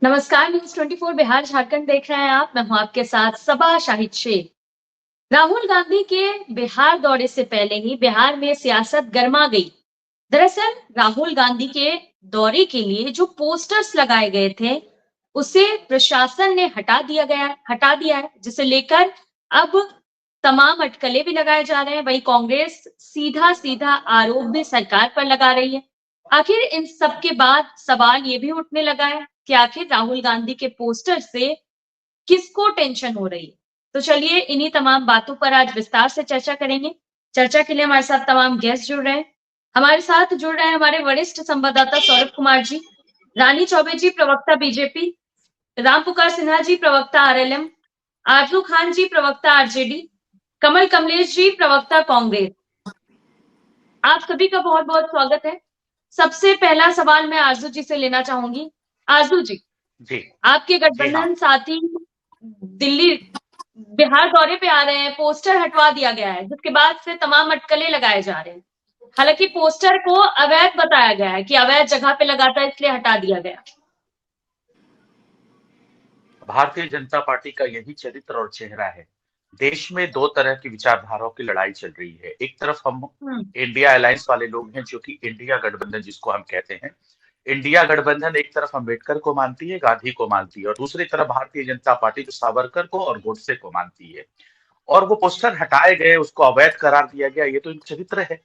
नमस्कार। न्यूज़ 24 बिहार झारखंड देख रहे हैं आप। मैं हूं आपके साथ सबा शाहिद शेख। राहुल गांधी के बिहार दौरे से पहले ही बिहार में सियासत गर्मा गई। दरअसल राहुल गांधी के दौरे के लिए जो पोस्टर्स लगाए गए थे, उसे प्रशासन ने हटा दिया है, जिसे लेकर अब तमाम अटकलें भी लगाए जा रहे हैं। वहीं कांग्रेस सीधा-सीधा आरोप भी सरकार पर लगा रही है। आखिर इन सब के बाद सवाल ये भी उठने लगा है कि आखिर राहुल गांधी के पोस्टर से किसको टेंशन हो रही है। तो चलिए इन्हीं तमाम बातों पर आज विस्तार से चर्चा करेंगे। चर्चा के लिए हमारे साथ तमाम गेस्ट जुड़ रहे हैं। हमारे साथ जुड़ रहे हैं हमारे वरिष्ठ संवाददाता सौरभ कुमार जी, रानी चौबे जी प्रवक्ता बीजेपी, रामपुकार सिन्हा जी प्रवक्ता आरएलएम, आरजू खान जी प्रवक्ता आरजेडी, कमल कमलेश जी प्रवक्ता कांग्रेस। आप सभी का बहुत बहुत स्वागत है। सबसे पहला सवाल मैं आरजू जी से लेना चाहूंगी। आरजू जी, जी आपके जी हाँ। गठबंधन साथी दिल्ली बिहार दौरे पे आ रहे हैं, पोस्टर हटवा दिया गया है, जिसके बाद से तमाम अटकलें लगाए जा रहे हैं। हालांकि पोस्टर को अवैध बताया गया है कि अवैध जगह पे लगा था, इसलिए हटा दिया गया। भारतीय जनता पार्टी का यही चरित्र और चेहरा है। देश में दो तरह की विचारधाराओं की लड़ाई चल रही है। एक तरफ हम हम्म। इंडिया अलायंस वाले लोग हैं, जो कि इंडिया गठबंधन जिसको हम कहते हैं। इंडिया गठबंधन एक तरफ अम्बेडकर को मानती है, गांधी को मानती है, और दूसरी तरफ भारतीय जनता पार्टी जो सावरकर को और गोडसे को मानती है। और वो पोस्टर हटाए गए, उसको अवैध करार दिया गया। ये तो एक चरित्र है।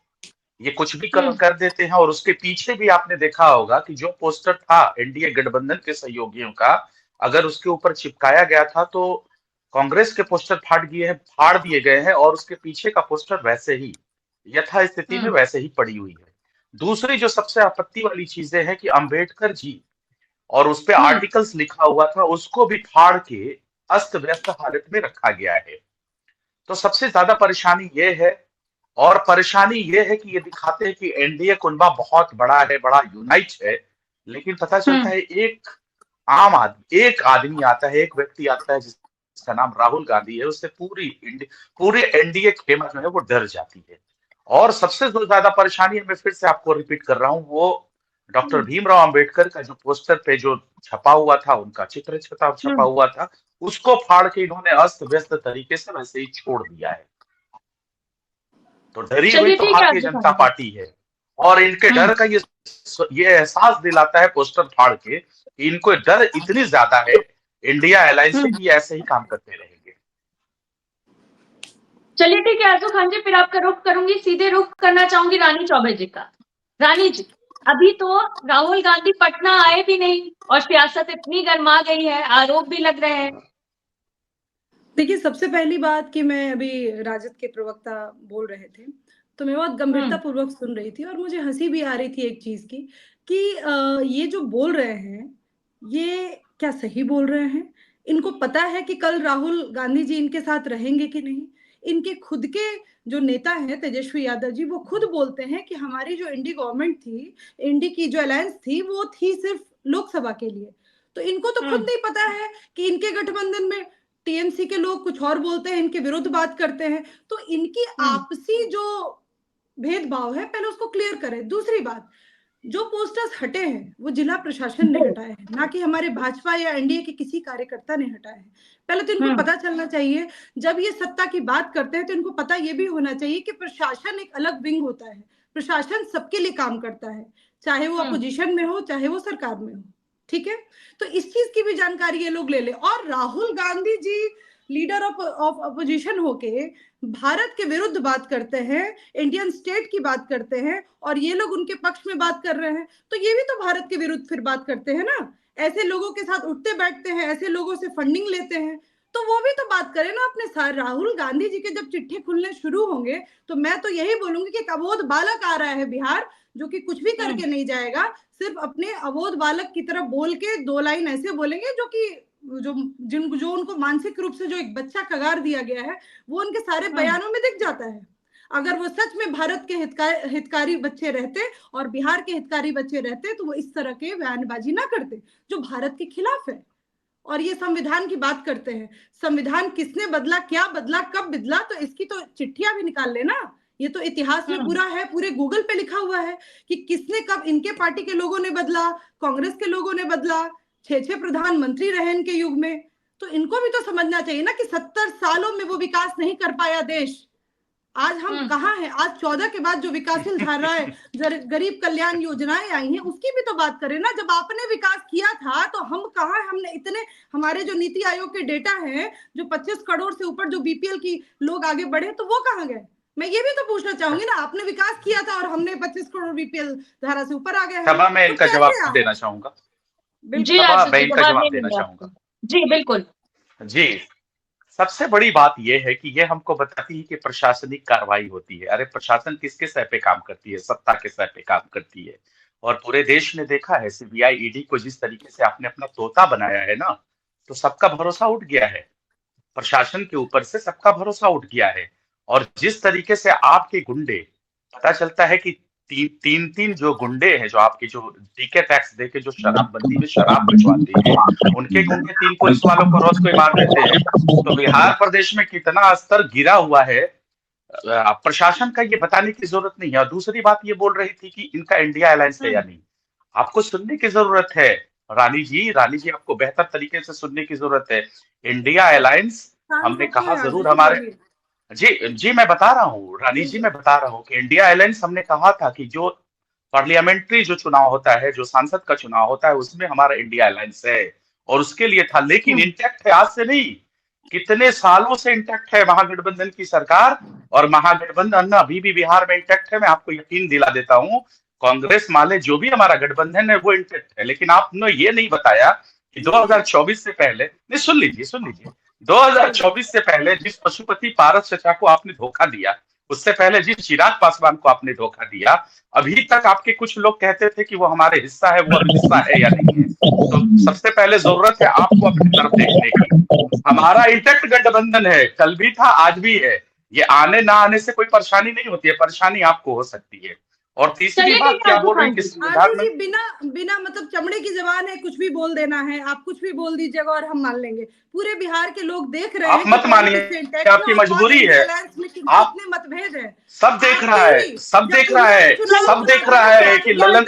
ये कुछ भी हम्म। कर देते हैं। और उसके पीछे भी आपने देखा होगा कि जो पोस्टर था एनडीए गठबंधन के सहयोगियों का, अगर उसके ऊपर चिपकाया गया था तो कांग्रेस के पोस्टर फाड़ दिए गए हैं, और उसके पीछे का पोस्टर वैसे ही यथा स्थिति में हम्म। वैसे ही पड़ी हुई है। दूसरी जो सबसे आपत्ति वाली चीजें हैं कि अंबेडकर जी और उस पे हम्म। आर्टिकल्स लिखा हुआ था, उसको भी फाड़ के अस्त व्यस्त हालत में रखा गया है। तो सबसे ज्यादा परेशानी ये है। और परेशानी ये है कि ये दिखाते हैं कि एनडीए कुनबा बहुत बड़ा है, बड़ा यूनाइट है। लेकिन पता चलता हम्म। है एक आदमी आता है, एक व्यक्ति आता है जिसका नाम राहुल गांधी है, उससे पूरे एनडीए खेमा जो है वो डर जाती है। और सबसे जो ज्यादा परेशानी है, मैं फिर से आपको रिपीट कर रहा हूं, वो डॉक्टर हम्म। भीमराव अंबेडकर का जो पोस्टर पे जो छपा हुआ था, उनका चित्र छपा हम्म। हुआ था, उसको फाड़ के इन्होंने अस्त व्यस्त तरीके से वैसे ही छोड़ दिया है। तो डरी हुई चलिए तो ठीक है भारतीय आरजू जनता खान जी। पार्टी है। और इनके हम्म। डर का ये एहसास दिलाता है पोस्टर फाड़ के कि इनको डर इतनी ज्यादा है इंडिया अलायंस से हम्म। कि ये ऐसे ही काम करते रहेंगे। चलिए ठीक है आरजू खान जी, फिर आपका रुख करूंगी, सीधे रुख करना चाहूंगी रानी चौबे जी का। रानी जी, अभी तो राहुल गांधी पटना आए भी नहीं और सियासत इतनी गर्मा गई है, आरोप भी लग रहे हैं। देखिए, सबसे पहली बात कि मैं अभी राजद के प्रवक्ता बोल रहे थे, तो मैं बहुत हम्म। गंभीरतापूर्वक सुन रही थी और मुझे हँसी भी आ रही थी एक चीज़ की कि ये जो बोल रहे हैं, ये क्या सही बोल रहे हैं? इनको पता है कि कल राहुल गांधी जी इनके साथ रहेंगे कि नहीं? इनके खुद के जो नेता हैं तेजस्वी यादव जी, वो खुद बोलते हैं कि हमारी जो इंडी गवर्नमेंट थी, इंडी की जो अलायंस थी, वो थी सिर्फ़ लोकसभा के लिए। तो इनको तो खुद हम्म। नहीं पता है कि इनके गठबंधन में टीएमसी के लोग कुछ और बोलते हैं, इनके विरुद्ध बात करते हैं, तो इनकी हम्म। आपसी जो भेदभाव है, पहले उसको क्लियर करें। दूसरी बात, जो पोस्टर्स हटे हैं, वो जिला प्रशासन ने हटाए हैं, ना कि हमारे भाजपा या एनडीए के किसी कार्यकर्ता ने हटाए हैं। पहले तो इनको हम्म। पता चलना चाहिए, जब ये सत्ता की बात करते हैं, तो इनको पता ये भी होना चाहिए कि प्रशासन एक अलग विंग होता है। प्रशासन सबके लिए काम करता है, चाहे वो हम्म। अपोजिशन में हो, चाहे वो सरकार में हो। ठीक है? तो इस चीज़ की भी जानकारी ये लोग ले लें। और Rahul Gandhi ji leader of opposition होके भारत के विरुद्ध बात करते हैं, इंडियन स्टेट की बात करते हैं, और ये लोग उनके पक्ष में बात कर रहे हैं, तो ये भी तो भारत के विरुद्ध फिर बात करते हैं ना। ऐसे लोगों के साथ उठते बैठते हैं, ऐसे लोगों से फंडिंग लेते हैं, तो वो भी तो बात करें ना अपने साथ। राहुल गांधी जी के जब चिट्ठे खुलने शुरू होंगे, तो मैं तो यही बोलूंगी कि एक अबोध बालक आ रहा है बिहार, जो कि कुछ भी हम्म। करके नहीं जाएगा, सिर्फ अपने अबोध बालक की तरफ बोल के दो लाइन ऐसे बोलेंगे जो कि जो उनको मानसिक रूप से जो एक बच्चा कगार दिया गया है, वो उनके सारे हम्म। बयानों में दिख जाता है। अगर वो सच में भारत के हितकारी बच्चे रहते और बिहार के हितकारी बच्चे रहते, तो वो इस तरह के बयानबाजी ना करते जो भारत के खिलाफ है। और ये संविधान की बात करते हैं, संविधान किसने बदला, क्या बदला, कब बदला, तो इसकी तो चिट्ठियां भी निकाल लेना। ये तो इतिहास में हम्म। पूरा है, पूरे गूगल पे लिखा हुआ है कि किसने कब, इनके पार्टी के लोगों ने बदला, कांग्रेस के लोगों ने बदला, 6 प्रधानमंत्री रहे इनके युग में, तो इनको भी तो समझना चाहिए ना कि 70 सालों में वो विकास नहीं कर पाया देश। आज हम कहाँ हैं? आज 14 के बाद जो विकासशील धाराएं, गरीब कल्याण योजनाएं आई हैं, उसकी भी तो बात करें ना। जब आपने विकास किया था तो हम कहाँ, हमने इतने, हमारे जो नीति आयोग के डेटा हैं, जो 25 करोड़ से ऊपर जो बीपीएल की लोग आगे बढ़े, तो वो कहाँ गए? मैं ये भी तो पूछना चाहूंगी ना, आपने विकास किया था और हमने 25 करोड़ बीपीएल धारा से ऊपर आ गए हैं। सभा में तो इनका कैसे जवाब आप? देना चाहूंगा। जी सभा जी, में इनका जवाब जवाब दे देना देंगे चाहूंगा। आपको। जी बिल्कुल। जी, सबसे बड़ी बात यह है कि ये हमको बताती है कि प्रशासनिक कार्रवाई होती है। अरे प्रशासन किसके सर पे काम करती है? सत्ता के सर पे काम करती है। और पूरे देश ने देखा है सीबीआई ईडी को जिस तरीके से आपने अपना तोता बनाया है ना, तो सबका भरोसा उठ गया है। प्रशासन के ऊपर से सबका भरोसा उठ गया है। और जिस तरीके से आपके गुंडे, पता चलता है कि तीन जो गुंडे हैं, जो आपके जो टीके टैक्स दे के जो शराबबंदी में शराब भिजवाते हैं, उनके गुंडे 3 पुलिस वालों को रोज कोई मार देते हैं। तो बिहार प्रदेश में कितना स्तर गिरा हुआ है, प्रशासन का ये बताने की जरूरत नहीं है। और दूसरी बात ये बोल रही थी कि इनका इंडिया अलायंस है या नहीं। आपको सुनने की जरूरत है रानी जी आपको बेहतर तरीके से सुनने की जरूरत है। इंडिया अलायंस, हमने कहा जरूर हमारे, जी मैं बता रहा हूँ रानी जी, मैं बता रहा हूँ कि इंडिया अलायंस हमने कहा था कि जो पार्लियामेंट्री जो चुनाव होता है, जो सांसद का चुनाव होता है, उसमें हमारा इंडिया अलायंस है और उसके लिए था। लेकिन इंटैक्ट है, आज से नहीं, कितने सालों से इंटैक्ट है महागठबंधन की सरकार। और महागठबंधन अभी भी बिहार में इंटैक्ट है। मैं आपको यकीन दिला देता हूँ, कांग्रेस माले जो भी हमारा गठबंधन है वो इंटैक्ट है। लेकिन आपने ये नहीं बताया कि 2024 से पहले, नहीं सुन लीजिए 2024 से पहले जिस पशुपति पारस चचा को आपने धोखा दिया, उससे पहले जिस चिराग पासवान को आपने धोखा दिया, अभी तक आपके कुछ लोग कहते थे कि वो हमारे हिस्सा है, वो अब हिस्सा है या नहीं है। तो सबसे पहले जरूरत है आपको अपनी तरफ देखने की। हमारा इंटैक्ट गठबंधन है, कल भी था आज भी है। ये आने ना आने से कोई परेशानी नहीं होती है, परेशानी आपको हो सकती है। और तीसरी बात क्या बोल रही कि संविधान में, बिना मतलब चमड़े की जबान है, कुछ भी बोल देना है, आप कुछ भी बोल दीजिएगा और हम मान लेंगे। पूरे बिहार के लोग देख रहे हैं, आप मत मानिए, आपकी मजबूरी है। आप मतभेद है, सब देख रहा है, सब देख रहा है, सब देख रहा है कि ललन,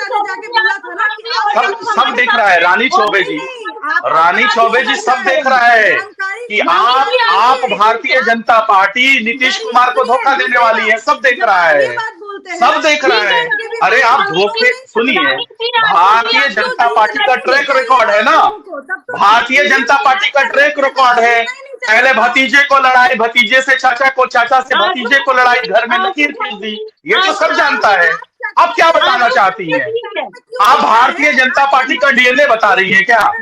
सब देख रहा है। रानी चौबे जी सब देख रहा है कि आप भारतीय जनता पार्टी नीतीश कुमार को धोखा देने वाली है। सब देख रहा है, सब देख रहा है। अरे आप धोखे, सुनिए, भारतीय जनता पार्टी का ट्रैक रिकॉर्ड है ना, भारतीय जनता पार्टी का ट्रैक रिकॉर्ड है। पहले भतीजे को लड़ाई, भतीजे से चाचा को, चाचा से भतीजे को लड़ाई, घर में लकीर खींच दी, ये तो सब जानता है। अब क्या बताना चाहती हैं आप? भारतीय जनता पार्टी का डीएनए बता रही है क्या?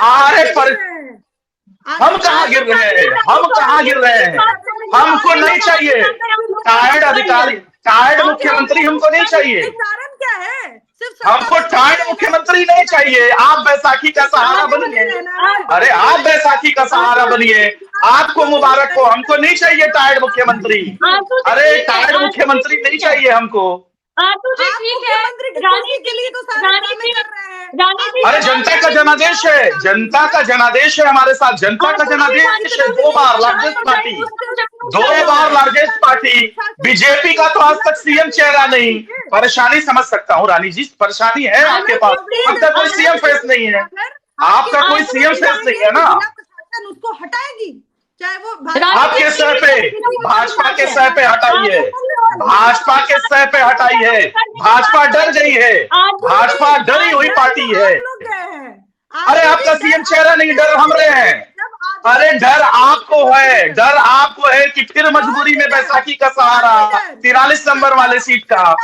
अरे पर हम कहाँ गिर रहे हैं? हम कहाँ गिर रहे हैं? हमको नहीं चाहिए टायर्ड अधिकारी, टायर्ड मुख्यमंत्री हमको नहीं चाहिए। क्या है? हमको टायर्ड मुख्यमंत्री नहीं चाहिए। आप बैसाखी का सहारा बनिए। अरे आप बैसाखी का सहारा बनिए, आपको मुबारक हो। हमको नहीं चाहिए टायर्ड मुख्यमंत्री। अरे टायर्ड मुख्यमंत्री नहीं चाहिए हमको। ठीक है, रानी के लिए तो रानी जी कर रहे हैं। अरे जनता का जनादेश है, जनता का जनादेश है हमारे साथ, जनता का जनादेश है। 2 बार लार्जेस्ट पार्टी, 2 बार लार्जेस्ट पार्टी। बीजेपी का तो आज तक सीएम चेहरा नहीं। परेशानी समझ सकता हूँ रानी जी, परेशानी है आपके पास, आपका कोई सीएम फेस नहीं है, आपका कोई सीएम फेस नहीं है ना। उसको हटाएगी, चाहे वो आपके सर पे, भाजपा के सर पे हटाइए, भाजपा के सर पे हटाइए। भाजपा डर गई है, भाजपा डरी हुई पार्टी है। अरे आपका सीएम चेहरा नहीं, डर हम रहे हैं। अरे डर आपको है, डर आपको है कि फिर मजबूरी में बैसाखी का सहारा, 43 नंबर वाले सीट का। हम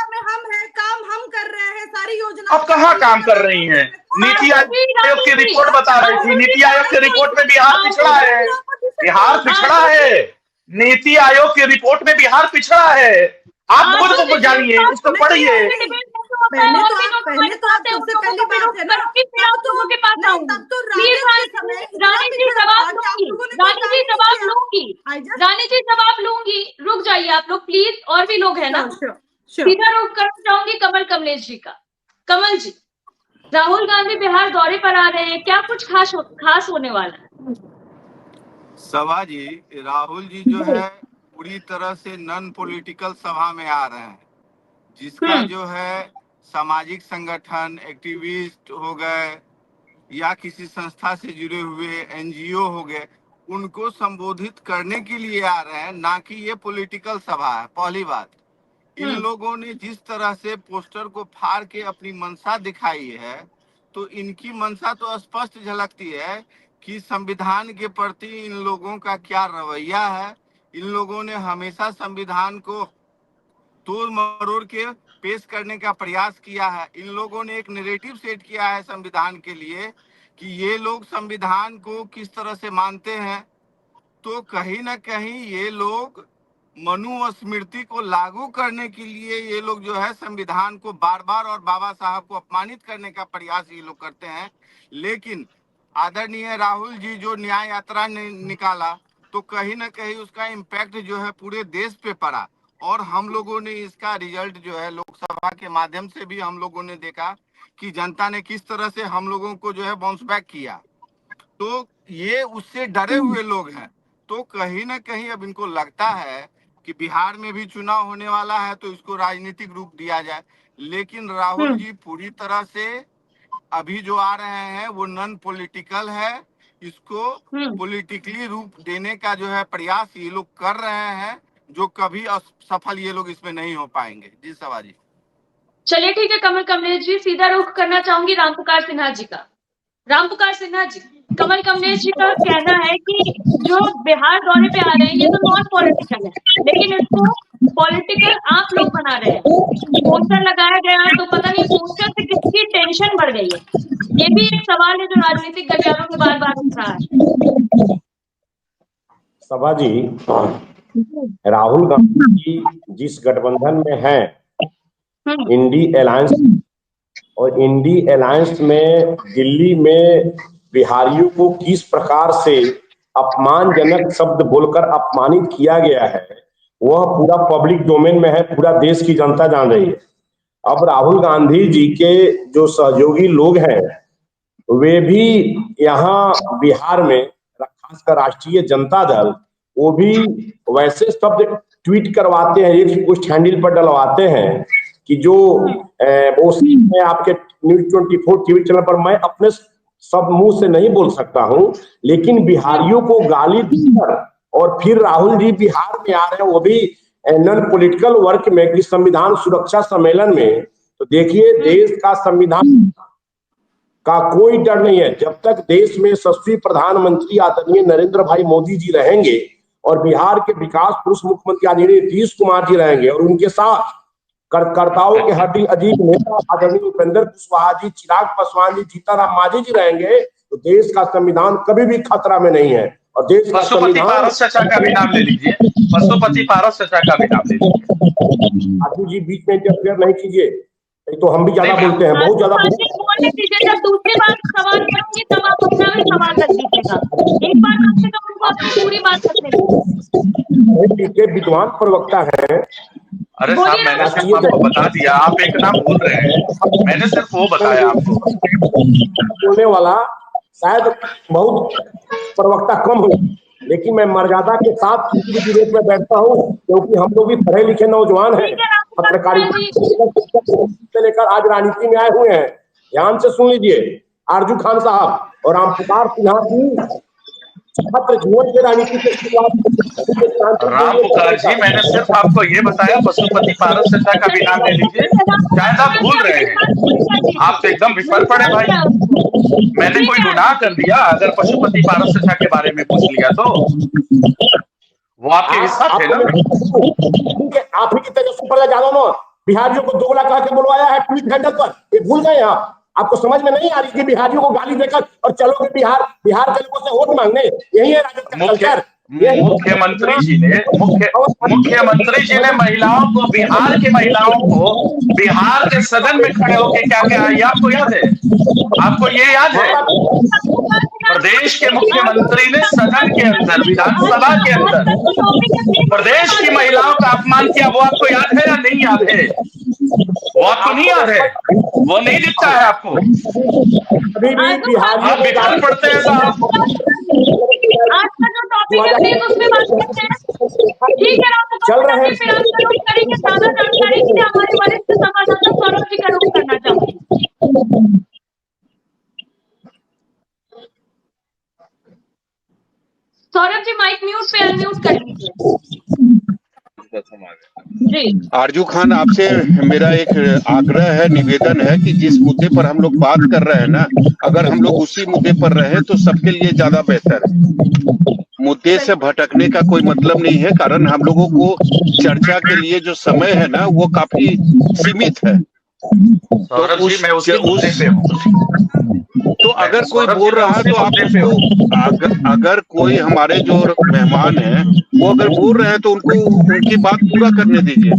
है, काम हम कर रहे हैं, सारी योजना। अब कहाँ काम कर रही हैं? नीति आयोग की रिपोर्ट बता रही थी, नीति आयोग की रिपोर्ट में बिहार पिछड़ा है, बिहार पिछड़ा है। नीति आयोग की रिपोर्ट में बिहार पिछड़ा है। आप खुद को जानिए, उसको पढ़िए। पहले तो आप सबसे पहली बात है ना, तब तो रानी जी जवाब लूंगी। रुक जाइए आप लोग प्लीज, और भी लोग हैं ना। सीधा रुक कर जाऊंगी कमलेश जी का। कमल जी, राहुल गांधी बिहार दौरे पर आ रहे हैं, क्या कुछ खास होने वाला है? सभा जी, राहुल जी जो है पूरी तरह से नॉन पॉलिटिकल सभा में आ रहे हैं, जिसका जो है सामाजिक संगठन, एक्टिविस्ट हो गए या किसी संस्था से जुड़े हुए एनजीओ हो गए, उनको संबोधित करने के लिए आ रहे हैं, ना कि ये पॉलिटिकल सभा है। पहली बात, इन लोगों ने जिस तरह से पोस्टर को फाड़ के अपनी मंशा दिखाई है, तो इनकी मंशा तो स्पष्ट झलकती है कि संविधान के प्रति इन लोगों का क्या रवैया है। इन लोगों ने हमेशा संविधान को तोड़ मरोड़ के पेश करने का प्रयास किया है। इन लोगों ने एक नैरेटिव सेट किया है संविधान के लिए कि ये लोग संविधान को किस तरह से मानते हैं। तो कहीं ना कहीं ये लोग मनुस्मृति को लागू करने के लिए ये लोग जो है संविधान को बार बार और बाबा साहब को अपमानित करने का प्रयास ये लोग करते हैं। लेकिन आदरणीय राहुल जी जो न्याय यात्रा ने निकाला, तो कहीं ना कहीं उसका इम्पैक्ट जो है पूरे देश पे पड़ा, और हम लोगों ने इसका रिजल्ट जो है लोकसभा के माध्यम से भी हम लोगों ने देखा कि जनता ने किस तरह से हम लोगों को जो है बाउंस बैक किया। तो ये उससे डरे हुए लोग हैं। तो कहीं ना कहीं अब इनको लगता है कि बिहार में भी चुनाव होने वाला है, तो इसको राजनीतिक रूप दिया जाए। लेकिन राहुल जी पूरी तरह से अभी जो आ रहे हैं वो नॉन पॉलिटिकल है। इसको पॉलिटिकली रूप देने का जो है प्रयास ये लोग कर रहे हैं, जो कभी सफल ये लोग इसमें नहीं हो पाएंगे। जी सवाजी। चलिए ठीक है कमल कमलेश जी, सीधा रुख करना चाहूंगी रामपुकार सिन्हा जी का। रामपुकार सिन्हा जी, कमल कमलेश जी का कहना है कि जो बिहार दौरे पे आ रहे हैं ये तो नॉन पॉलिटिकल है, लेकिन इसको पॉलिटिकल आप लोग बना रहे हैं। पोस्टर लगाया गया तो पता नहीं पोस्टर से किसकी टेंशन बढ़ गई है। ये भी एक सवाल है जो राजनीतिक गलियारों में बार बार उठ रहा है। सभा जी, राहुल गांधी जी जिस गठबंधन में है, इंडी अलायंस, और इंडी अलायंस में दिल्ली में बिहारियों को किस प्रकार से अपमानजनक शब्द बोलकर अपमानित किया गया है, वह पूरा पब्लिक डोमेन में है, पूरा देश की जनता जान रही है। अब राहुल गांधी जी के जो सहयोगी लोग हैं वे भी यहाँ बिहार में, खासकर राष्ट्रीय जनता दल, वो भी वैसे शब्द ट्वीट करवाते हैं, एक पोस्ट हैंडल पर डलवाते हैं कि जो वो मैं आपके न्यूज 24 टीवी चैनल पर मैं अपने सब मुंह से नहीं बोल सकता हूं, लेकिन बिहारियों को गाली देकर और फिर राहुल जी बिहार में आ रहे हैं, वो भी नॉन पॉलिटिकल वर्क में कि संविधान सुरक्षा सम्मेलन में। तो देखिए, देश का संविधान का कोई डर नहीं है। जब तक देश में यशस्वी प्रधानमंत्री आदरणीय नरेंद्र भाई मोदी जी रहेंगे और बिहार के विकास पुरुष मुख्यमंत्री आदरणीय नीतीश कुमार जी रहेंगे और उनके साथ कार्यकर्ताओं के हड्डी अजीत नेता आदरणीय उपेंद्र कुशवाहा जी, चिराग पासवान जी, जीताराम मांझी जी रहेंगे, तो देश का संविधान कभी भी खतरा में नहीं है। और देश का पशुपति पारस चचा का भी नाम ले लीजिए, पशुपति पारस चचा का भी नाम ले लीजिए। आजू जी बीच में इंटरफेयर नहीं कीजिए, तो हम भी ज्यादा बोलते हैं, बहुत ज्यादा बोलने दीजिए। जब दूसरी बार सवाल करूंगी तब आप अपना भी सवाल रख दीजिएगा। एक बार कम से कम उनको अपनी पूरी बात रखने दीजिए। विद्वान प्रवक्ता है। अरे साहब, मैंने सिर्फ आपको बता दिया, आप एक नाम बोल रहे हैं, मैंने सिर्फ वो बताया आपको। बोलने वाला शायद बहुत प्रवक्ता कम हो, लेकिन मैं मर्यादा के साथ विरोध में बैठता हूँ, क्योंकि हम लोग भी पढ़े लिखे नौजवान हैं, पत्रकारिता से लेकर आज राजनीति में आए हुए हैं। ध्यान से सुन लीजिए, आरजू खान साहब और रामपुकार सिन्हा जी छात्र जीवन के राजनीति के शुरुआत। रामपुकार जी, मैंने सिर्फ आपको ये बताया, पशुपति पारस चचा का भी नाम ले लीजिए, शायद आप भूल रहे हैं। आप तो एकदम विफल पड़े भाई। मैंने कोई गुनाह कर दिया अगर पशुपति पारस चचा के बारे में पूछ लिया तो? वो आपके हिस्सा थे ना। आप ही की तेजस्वी प्रसाद यादव ने बिहारियों को दोगला कह के बुलवाया है ट्वीट हैंडल पर, ये भूल गए आप? आपको समझ में नहीं आ रही कि बिहारियों को गाली देकर और चलोगे बिहार के लोगों से वोट मांगने? यही है राजद का कल्चर। मुख्यमंत्री जी ने महिलाओं को, बिहार की महिलाओं को बिहार के सदन में खड़े होकर क्या कहा, ये आपको याद है? आपको ये याद है? प्रदेश के मुख्यमंत्री ने सदन के अंदर, विधानसभा के अंदर प्रदेश की महिलाओं का अपमान किया, वो आपको याद है या नहीं याद है? वो आपको नहीं याद है? वो नहीं दिखता है आपको? आप बिहार पढ़ते हैं साहब। आज का जो टॉपिक है प्लीज उसमें बात करते हैं, ठीक है? चल रहे हैं, फिर आप जरूर करेंगे। ज्यादा जानकारी के लिए हमारे वरिष्ठ संवाददाता सौरभ जी का रुख करना चाहूंगी। सौरभ जी माइक म्यूट पे अनम्यूट कर लीजिए। जी आरजू खान, आपसे मेरा एक आग्रह है, निवेदन है कि जिस मुद्दे पर हम लोग बात कर रहे हैं ना, अगर हम लोग उसी मुद्दे पर रहे तो सबके लिए ज्यादा बेहतर है। मुद्दे से भटकने का कोई मतलब नहीं है, कारण हम लोगों को चर्चा के लिए जो समय है ना वो काफी सीमित है। सौरभ जी मैं उसी मुद्दे पे हूँ। तो अगर कोई बोल रहा है तो आप उसको, अगर कोई हमारे जो मेहमान हैं वो अगर बोल रहे हैं तो उनको उनकी बात पूरा करने दीजिए।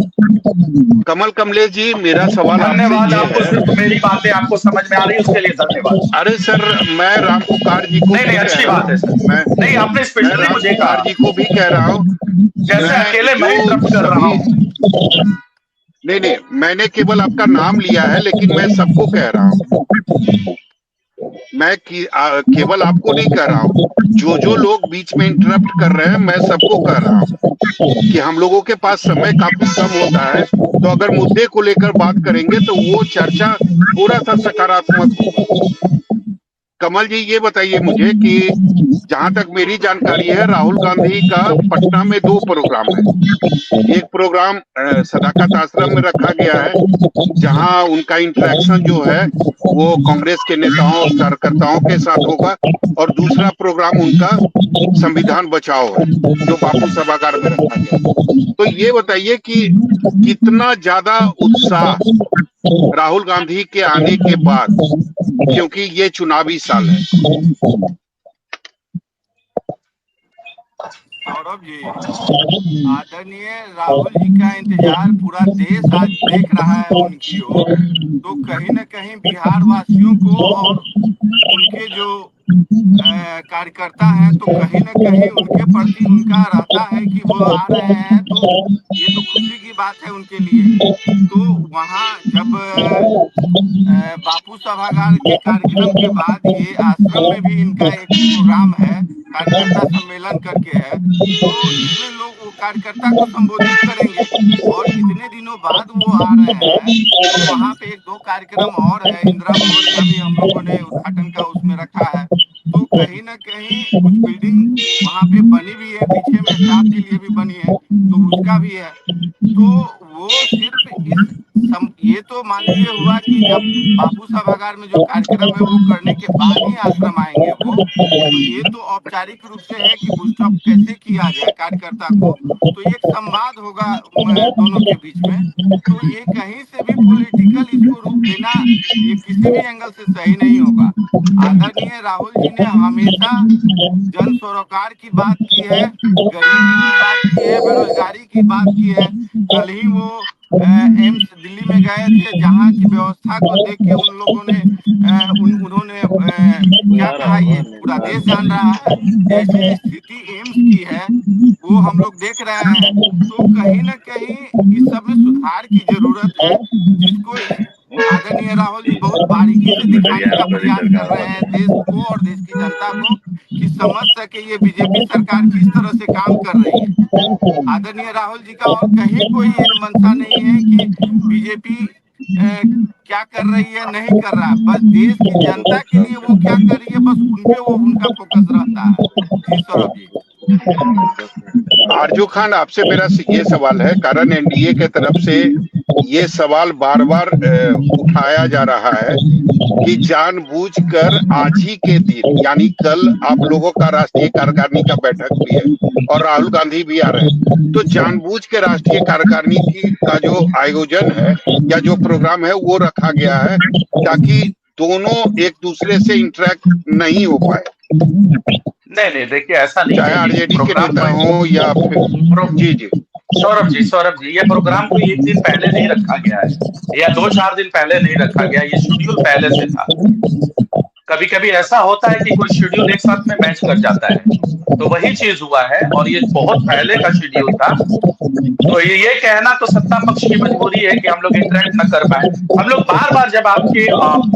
कमल कमलेश जी, मेरा सवाल धन्यवाद। आपसे आपको ये है, सिर्फ मेरी बातें आपको समझ में आ रही है उसके लिए धन्यवाद। अरे सर, मैं राम पुकार जी को नहीं अच्छी बात है सर। नहीं आपने मैं स्पेशली राम मुझे पुकार कहा, जी को भी कह रहा हूँ, जैसे अकेले मैं इंटरप्ट कर रहा हूँ। नहीं, मैंने केवल आपका नाम लिया है, लेकिन मैं सबको कह रहा हूँ। मैं केवल आपको नहीं कह रहा हूँ, जो लोग बीच में इंटरप्ट कर रहे हैं मैं सबको कह रहा हूँ कि हम लोगों के पास समय काफी कम होता है, तो अगर मुद्दे को लेकर बात करेंगे तो वो चर्चा थोड़ा सा सकारात्मक होगी। कमल जी, ये बताइए मुझे कि जहां तक मेरी जानकारी है, राहुल गांधी का पटना में 2 प्रोग्राम है। एक प्रोग्राम सदाकत आश्रम में रखा गया है, जहां उनका इंटरेक्शन जो है वो कांग्रेस के नेताओं और कार्यकर्ताओं के साथ होगा, और दूसरा प्रोग्राम उनका संविधान बचाओ है, जो बापू सभागार में रखा गया। तो ये बताइए कि कितना ज्यादा उत्साह राहुल गांधी के आने के बाद, क्योंकि ये चुनावी साल है। सौरभ जी, आदरणीय राहुल जी का इंतजार पूरा देश आज देख रहा है उनकी ओर, तो कहीं न कहीं बिहार वासियों को और उनके जो कार्यकर्ता हैं, तो कहीं न कहीं उनके प्रति उनका रहता है कि वो आ रहे हैं, तो ये तो खुशी की बात है उनके लिए। तो वहाँ जब बापू सभागार के कार्यक्रम के बाद ये आश्रम में भी इनका एक प्रोग्राम है, कार्यकर्ता सम्मेलन करके है, तो इसमें लोग वो कार्यकर्ता को संबोधित करेंगे, और इतने दिनों बाद वो आ रहे हैं, तो वहाँ पे 1-2 कार्यक्रम और है, इंदिरा भवन का भी हम लोगों ने उद्घाटन का उसमें रखा है, तो कहीं न कहीं कुछ बिल्डिंग वहाँ पे बनी भी है, पीछे में स्टाफ के लिए भी बनी है, तो उसका भी है। तो वो सिर्फ ये तो मान लीजिए हुआ कि जब बापू सभागार में जो कार्यक्रम है वो करने के बाद ही आश्रम आएंगे वो, तो ये तो औपचारिक रूप से है कि बूस्टअप कैसे किया जाए कार्यकर्ता को, तो एक संवाद होगा दोनों के बीच में। तो ये कहीं से भी पॉलिटिकल इसको रूप देना ये किसी भी एंगल से सही नहीं होगा। आदरणीय राहुल जी ने हमेशा जन सरोकार की बात की है, गरीबी की बात की है, बेरोजगारी की बात की है। कल ही वो एम्स दिल्ली में गए थे, जहाँ की व्यवस्था को देख के उन लोगों ने उन्होंने क्या कहा, ये पूरा देश जान रहा है, जैसे स्थिति एम्स की है वो हम लोग देख रहे हैं। तो कहीं न कहीं इस सब में सुधार की जरूरत है, जिसको आदरणीय राहुल जी बहुत बारीकी से दिखाने का प्रयास कर रहे हैं देश को और देश की जनता को, कि समझ सके ये बीजेपी सरकार किस तरह से काम कर रही है। आदरणीय राहुल जी का और कहीं कोई ये मंशा नहीं है कि बीजेपी क्या कर रही है, नहीं कर रहा है, बस देश की जनता के लिए वो क्या कर रही है, बस उनपे वो उनका फोकस रहता है। जी सौरभ जी। आरजू खान, आपसे मेरा ये सवाल है, कारण एनडीए के तरफ से ये सवाल बार बार उठाया जा रहा है कि जानबूझकर आज ही के दिन, यानी कल आप लोगों का राष्ट्रीय कार्यकारिणी का बैठक भी है और राहुल गांधी भी आ रहे हैं, तो जानबूझ के राष्ट्रीय कार्यकारिणी का जो आयोजन है या जो प्रोग्राम है वो रखा गया है, ताकि दोनों एक दूसरे से इंटरेक्ट नहीं हो पाए। नहीं देखिए ऐसा नहीं चाहे आरजेडी के नेता हो या फिर जी सौरभ जी, ये प्रोग्राम कोई एक दिन पहले नहीं रखा गया है या 2-4 दिन पहले नहीं रखा गया, ये शेड्यूल पहले से था। कभी कभी ऐसा होता है कि कोई शेड्यूल एक साथ में मैच कर जाता है, तो वही चीज हुआ है, और ये बहुत पहले का शेड्यूल था। तो ये कहना तो सत्ता पक्ष की मजबूरी है कि हम लोग इंटरेक्ट न कर पाए। हम लोग बार बार जब आपके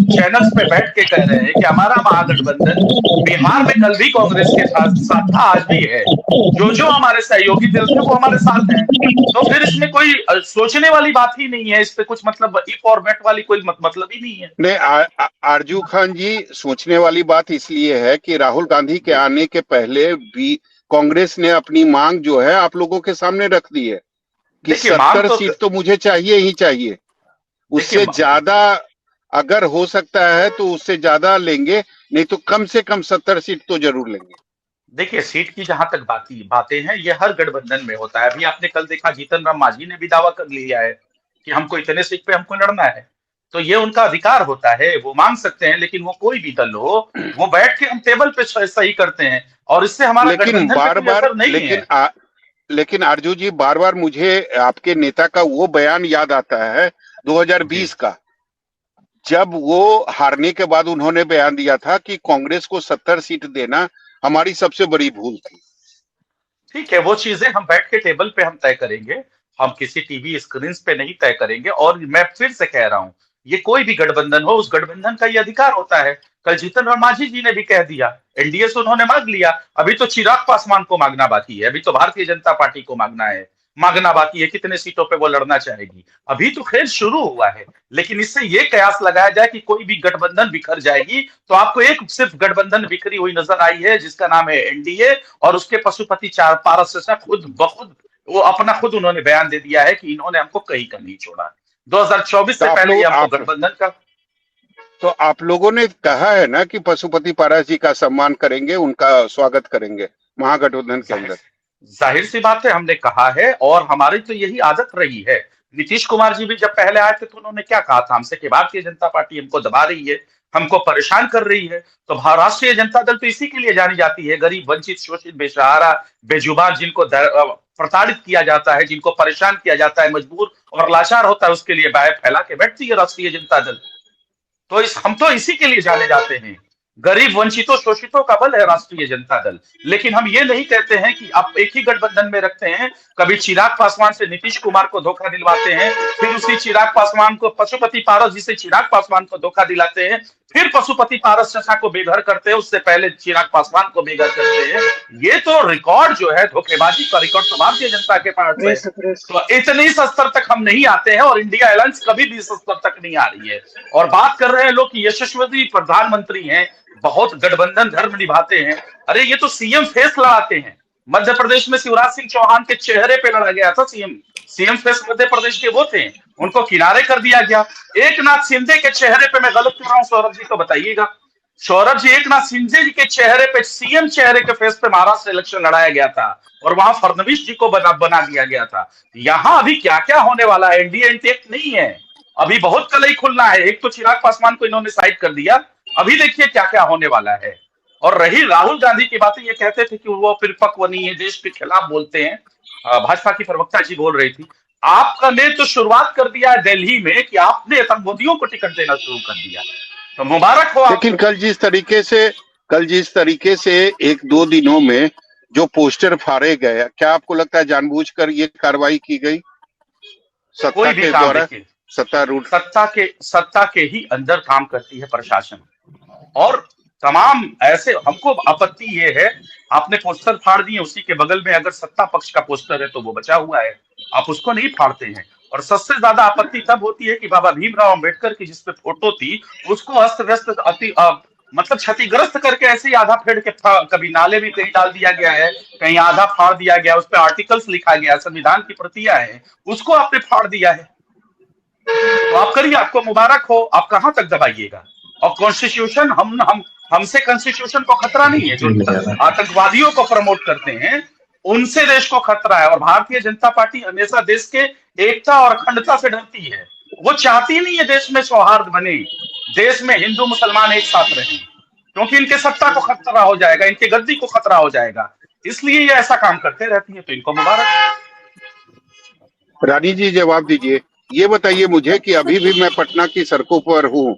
चैनल्स पे बैठ के कह रहे हैं कि हमारा महागठबंधन बिहार में कल भी कांग्रेस के साथ था, आज भी है, जो हमारे सहयोगी दल थे वो हमारे साथ हैं, तो फिर इसमें कोई सोचने वाली बात ही नहीं है, इस पे कुछ मतलब ई फॉर्मेट वाली कोई मतलब ही नहीं है। नहीं आरजू खान जी, सोचने वाली बात इसलिए है कि राहुल गांधी के आने के पहले भी कांग्रेस ने अपनी मांग जो है आप लोगों के सामने रख दी है कि देखिए, मांग 70 सीट तो मुझे चाहिए ही चाहिए, उससे ज्यादा अगर हो सकता है तो उससे ज्यादा लेंगे, नहीं तो कम से कम 70 सीट तो जरूर लेंगे। देखिए, सीट की जहां तक बातें हैं, ये हर गठबंधन में होता है। अभी आपने कल देखा, जीतन राम मांझी ने भी दावा कर लिया है कि हमको इतने सीट पे हमको लड़ना है। तो ये उनका अधिकार होता है, वो मांग सकते हैं। लेकिन वो कोई भी दल हो, वो बैठ के हम टेबल पे सही करते हैं, और इससे हमारा लेकिन बार बार लेकिन आरजू जी, बार बार मुझे आपके नेता का वो बयान याद आता है 2020 का, जब वो हारने के बाद उन्होंने बयान दिया था कि कांग्रेस को 70 सीट देना हमारी सबसे बड़ी भूल थी। ठीक है, वो चीजें हम बैठ के टेबल पे हम तय करेंगे, हम किसी टीवी स्क्रीन पे नहीं तय करेंगे। और मैं फिर से कह रहा हूं, ये कोई भी गठबंधन हो, उस गठबंधन का ये अधिकार होता है। कल जीतन राम मांझी जी ने भी कह दिया, एनडीए से उन्होंने मांग लिया। अभी तो चिराग पासवान को मांगना बाकी है, अभी तो भारतीय जनता पार्टी को मांगना बाकी है कितने सीटों पे वो लड़ना चाहेगी। अभी तो खेल शुरू हुआ है। लेकिन इससे ये कयास लगाया जाए कि कोई भी गठबंधन बिखर जाएगी, तो आपको एक सिर्फ गठबंधन बिखरी हुई नजर आई है, जिसका नाम है एनडीए। और उसके पशुपति पारस खुद उन्होंने बयान दे दिया है कि इन्होंने हमको कहीं का नहीं छोड़ा। 2024 से पहले हमको गठबंधन का। तो आप लोगों ने कहा है ना कि पशुपति पारस जी का सम्मान करेंगे, उनका स्वागत करेंगे महागठबंधन के अंदर। जाहिर सी बात है, हमने कहा है, और हमारी तो यही आदत रही है। नीतीश कुमार जी भी जब पहले आए थे तो उन्होंने क्या कहा था हमसे कि भारतीय जनता पार्टी हमको दबा रही है, हमको परेशान कर रही है। तो राष्ट्रीय जनता दल तो इसी के लिए जानी जाती है, गरीब, वंचित, शोषित, बेसहारा, बेजुबान, जिनको प्रताड़ित किया जाता है, जिनको परेशान किया जाता है, मजबूर और लाचार होता है, उसके लिए बाहें फैला के बैठती है राष्ट्रीय जनता दल। तो हम तो इसी के लिए जाने जाते हैं। गरीब, वंचितों, शोषितों का बल है राष्ट्रीय जनता दल। लेकिन हम ये नहीं कहते हैं कि आप एक ही गठबंधन में रखते हैं। कभी चिराग पासवान से नीतीश कुमार को धोखा दिलवाते हैं, फिर उसी चिराग पासवान को पशुपति पारस जी से चिराग पासवान को धोखा दिलाते हैं, फिर पशुपति पारस चचा को बेघर करते हैं, उससे पहले चिराग पासवान को बेघर करते हैं। ये तो रिकॉर्ड जो है, धोखेबाजी का रिकॉर्ड तो भारतीय जनता के पास है। तो इतने इस स्तर तक हम नहीं आते हैं, और इंडिया अलायंस कभी भी इस स्तर तक नहीं आ रही है। और बात कर रहे हैं लोग कि यशस्वी प्रधानमंत्री हैं, बहुत गठबंधन धर्म निभाते हैं। अरे ये तो सीएम फेस लड़ाते हैं। मध्य प्रदेश में शिवराज सिंह चौहान के चेहरे पे लड़ा गया था सीएम फेस मध्य प्रदेश के वो थे, उनको किनारे कर दिया गया। एकनाथ शिंदे के चेहरे पे, मैं गलत कर रहा हूं सौरभ जी तो बताइएगा, सौरभ जी, एकनाथ शिंदे जी के चेहरे पे, सीएम चेहरे के फेस पे महाराष्ट्र इलेक्शन लड़ाया गया था, और वहां फडणवीस जी को बना दिया गया था। यहाँ अभी क्या क्या होने वाला है, एनडीए इंटेक्ट नहीं है, अभी बहुत कलई खुलना है। एक तो चिराग पासवान को इन्होंने साइड कर दिया, अभी देखिए क्या क्या होने वाला है। और रही राहुल गांधी की बातें, ये कहते थे कि वो परिपक्व नहीं है, देश के खिलाफ बोलते हैं। भाजपा की प्रवक्ता जी बोल रही थी, आपने तो शुरुआत कर दिया है दिल्ली में कि आपने आतंकवादियों को टिकट देना शुरू कर दिया, तो मुबारक हो। लेकिन कल जिस तरीके से 1-2 दिनों में जो पोस्टर फाड़े गए, क्या आपको लगता है जानबूझकर ये कार्रवाई की गई? कोई भी काम देखिए, सत्ता के ही अंदर काम करती है प्रशासन। और तमाम ऐसे, हमको आपत्ति ये है, आपने पोस्टर फाड़ दिए, उसी के बगल में अगर सत्ता पक्ष का पोस्टर है तो वो बचा हुआ है, आप उसको नहीं फाड़ते हैं। और सबसे ज्यादा आपत्ति तब होती है कि बाबा भीमराव अंबेडकर की जिसपे फोटो थी, उसको अस्त व्यस्त मतलब क्षतिग्रस्त करके ऐसे ही आधा फेड़ के कभी नाले में कहीं डाल दिया गया है, कहीं आधा फाड़ दिया गया, उस पर आर्टिकल्स लिखा गया, संविधान की प्रतियां हैं, उसको आपने फाड़ दिया है। तो आप करिए, आपको मुबारक हो, आप कहां तक दबाइएगा। और कॉन्स्टिट्यूशन, हमसे कॉन्स्टिट्यूशन को खतरा नहीं है, जो आतंकवादियों को प्रमोट करते हैं उनसे देश को खतरा है। और भारतीय जनता पार्टी हमेशा देश के एकता और अखंडता से डरती है, वो चाहती नहीं है देश में सौहार्द बने, देश में हिंदू मुसलमान एक साथ रहें, क्योंकि इनके सत्ता को खतरा हो जाएगा, इनके गद्दी को खतरा हो जाएगा, इसलिए ये ऐसा काम करते रहती है। तो इनको मुबारक। रानी जी जवाब दीजिए, ये बताइए मुझे कि अभी भी मैं पटना की सड़कों पर हूँ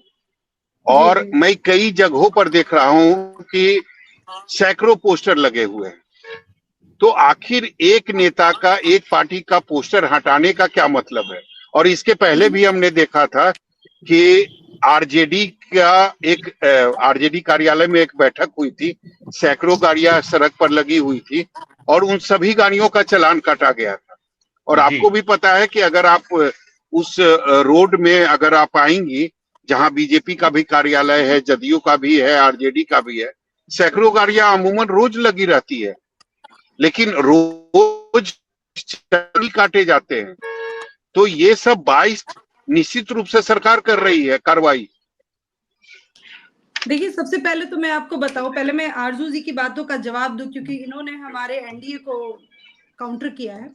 और मैं कई जगहों पर देख रहा हूँ कि सैकड़ों पोस्टर लगे हुए हैं। तो आखिर एक नेता का, एक पार्टी का पोस्टर हटाने का क्या मतलब है? और इसके पहले भी हमने देखा था कि आरजेडी कार्यालय में एक बैठक हुई थी, सैकड़ों गाड़ियां सड़क पर लगी हुई थी और उन सभी गाड़ियों का चालान काटा गया था। और आपको भी पता है कि अगर आप उस रोड में अगर आप आएंगी, जहां बीजेपी का भी कार्यालय है, जदयू का भी है, आरजेडी का भी है, सैकड़ों गाड़ियां अमूमन रोज लगी रहती है। लेकिन रोज चावल काटे जाते हैं। तो ये सब 22 निश्चित रूप से सरकार कर रही है कार्रवाई। देखिए, सबसे पहले तो मैं आपको बताऊं, पहले मैं आरजू जी की बातों का जवाब दूं क्योंकि इन्होंने हमारे एनडीए को काउंटर किया है।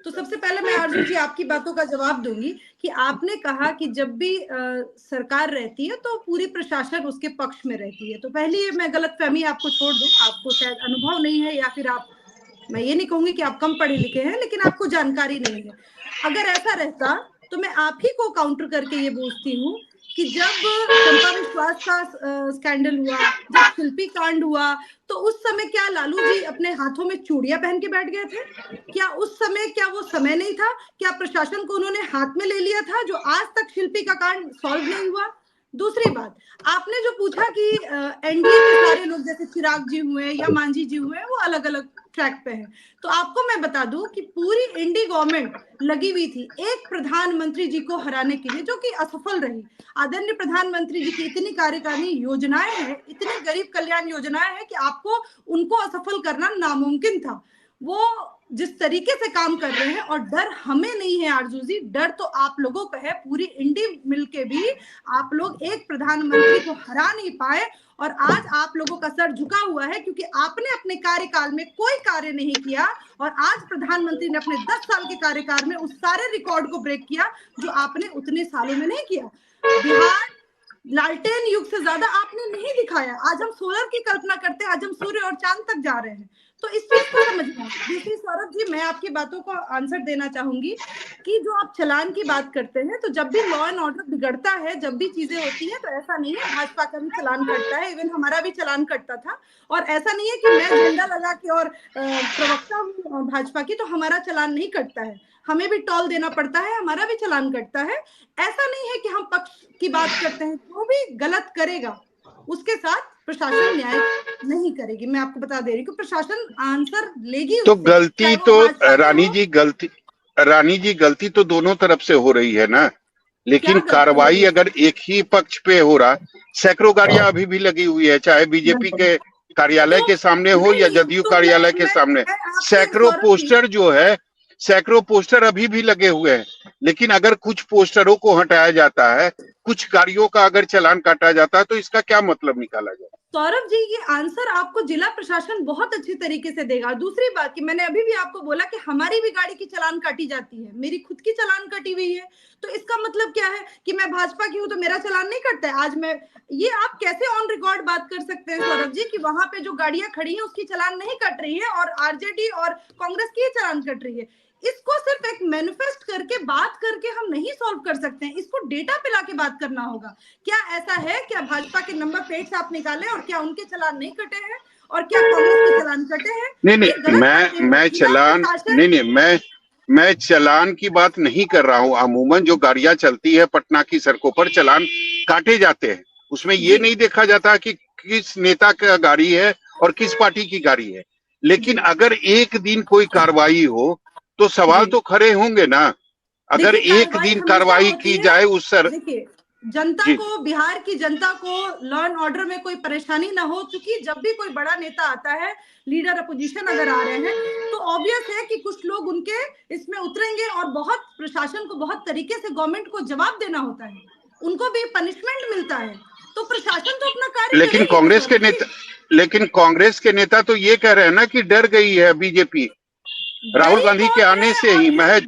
तो सबसे पहले मैं आरजू जी आपकी बातों का जवाब दूंगी कि आपने कहा कि जब भी सरकार रहती है तो पूरी प्रशासन उसके पक्ष में रहती है। तो पहली मैं गलतफहमी आपको छोड़ दूं, आपको शायद अनुभव नहीं है या फिर आप, मैं ये नहीं कहूंगी कि आप कम पढ़े लिखे हैं, लेकिन आपको जानकारी नहीं है। अगर ऐसा रहता तो मैं आप ही को काउंटर करके ये पूछती हूँ कि जब चंपा विश्वास का स्कैंडल हुआ, जब शिल्पी कांड हुआ, तो उस समय क्या लालू जी अपने हाथों में चूड़ियां पहन के बैठ गए थे? क्या उस समय, क्या वो समय नहीं था? क्या प्रशासन को उन्होंने हाथ में ले लिया था जो आज तक शिल्पी का कांड सॉल्व नहीं हुआ? दूसरी बात, आपने जो पूछा कि एनडीए के सारे लोग जैसे चिराग जी हुए या मांझी जी हुए वो अलग अलग ट्रैक पे हैं, तो आपको मैं बता दूं कि पूरी इंडी गवर्नमेंट लगी हुई थी एक प्रधानमंत्री जी को हराने के लिए, जो कि असफल रही। आदरणीय प्रधानमंत्री जी की इतनी कार्यकारिणी योजनाएं हैं, इतनी गरीब कल्याण योजनाएं हैं कि आपको उनको असफल करना नामुमकिन था। वो जिस तरीके से काम कर रहे हैं, और डर हमें नहीं है आरजू जी, डर तो आप लोगों को है। पूरी इंडी मिलके भी आप लोग एक प्रधानमंत्री को हरा नहीं पाए, और आज आप लोगों का सर झुका हुआ है क्योंकि आपने अपने कार्यकाल में कोई कार्य नहीं किया, और आज प्रधानमंत्री ने अपने 10 साल के कार्यकाल में उस सारे रिकॉर्ड को ब्रेक किया जो आपने उतने सालों में नहीं किया। बिहार लालटेन युग से ज्यादा आपने नहीं दिखाया। आज हम सोलर की कल्पना करते हैं, आज हम सूर्य और चांद तक जा रहे हैं। तो इस चीज को समझना। दूसरी, सौरभ जी, मैं आपकी बातों को आंसर देना चाहूंगी कि जो आप चलान की बात करते हैं, तो जब भी लॉ एंड ऑर्डर बिगड़ता है, जब भी चीजें होती हैं, तो ऐसा नहीं है भाजपा का भी चलान कटता है, इवन हमारा भी चलान कटता था। और ऐसा नहीं है कि मैं झंडा लगा के और प्रवक्ता हूँ भाजपा की तो हमारा चलान नहीं कटता है, हमें भी टोल देना पड़ता है, हमारा भी चलान कटता है। ऐसा नहीं है कि हम पक्ष की बात करते हैं, जो भी गलत करेगा उसके साथ प्रशासन न्याय नहीं करेगी। मैं आपको बता दे रही हूँ कि प्रशासन आंसर लेगी। तो गलती तो रानी जी गलती तो दोनों तरफ से हो रही है ना, लेकिन कार्रवाई अगर एक ही पक्ष पे हो रहा, सैकड़ों गाड़ियां अभी भी लगी हुई है, चाहे बीजेपी के कार्यालय के सामने हो या जदयू कार्यालय के सामने। सैकड़ों पोस्टर अभी भी लगे हुए हैं, लेकिन अगर कुछ पोस्टरों को हटाया जाता है, कुछ गाड़ियों का अगर चालान काटा जाता है, तो इसका क्या मतलब निकाला जाए? सौरभ जी, ये आंसर आपको जिला प्रशासन बहुत अच्छी तरीके से देगा। दूसरी बात कि मैंने अभी भी आपको बोला कि हमारी भी गाड़ी की चालान काटी जाती है, मेरी खुद की चालान कटी हुई है। तो इसका मतलब क्या है कि मैं भाजपा की हूं तो मेरा चालान नहीं कटता है? आज मैं, ये आप कैसे ऑन रिकॉर्ड बात कर सकते हैं सौरभ जी कि वहां पे जो गाड़ियां खड़ी है उसकी चालान नहीं कट रही है और आरजेडी और कांग्रेस की चालान कट रही है? इसको सिर्फ एक मैनिफेस्ट करके, बात करके हम नहीं सॉल्व कर सकते हैं, इसको डेटा पे लाके बात करना होगा। क्या ऐसा है, क्या भाजपा के नंबर प्लेट्स आप निकाले और क्या उनके चालान नहीं कटे हैं, और क्या कांग्रेस के चालान कटे हैं? मैं चलान की बात नहीं कर रहा हूं। अमूमन जो गाड़ियां चलती है पटना की सड़कों पर, चलान काटे जाते हैं, उसमें ये नहीं देखा जाता कि किस नेता का गाड़ी है और किस पार्टी की गाड़ी है। लेकिन अगर एक दिन कोई कार्रवाई हो तो सवाल तो खड़े होंगे ना। अगर एक दिन कार्रवाई की जाए उस सर, देखिए, जनता को, बिहार की जनता को लॉ एंड ऑर्डर में कोई परेशानी ना हो, क्योंकि जब भी कोई बड़ा नेता आता है, लीडर अपोजिशन अगर आ रहे हैं, तो ऑब्वियस है कि कुछ लोग उनके इसमें उतरेंगे और बहुत प्रशासन को बहुत तरीके से गवर्नमेंट को जवाब देना होता है, उनको भी पनिशमेंट मिलता है। तो प्रशासन तो अपना कार्य लेकिन कांग्रेस के नेता तो ये कह रहे हैं ना कि डर गई है बीजेपी राहुल गांधी के आने से ही। महज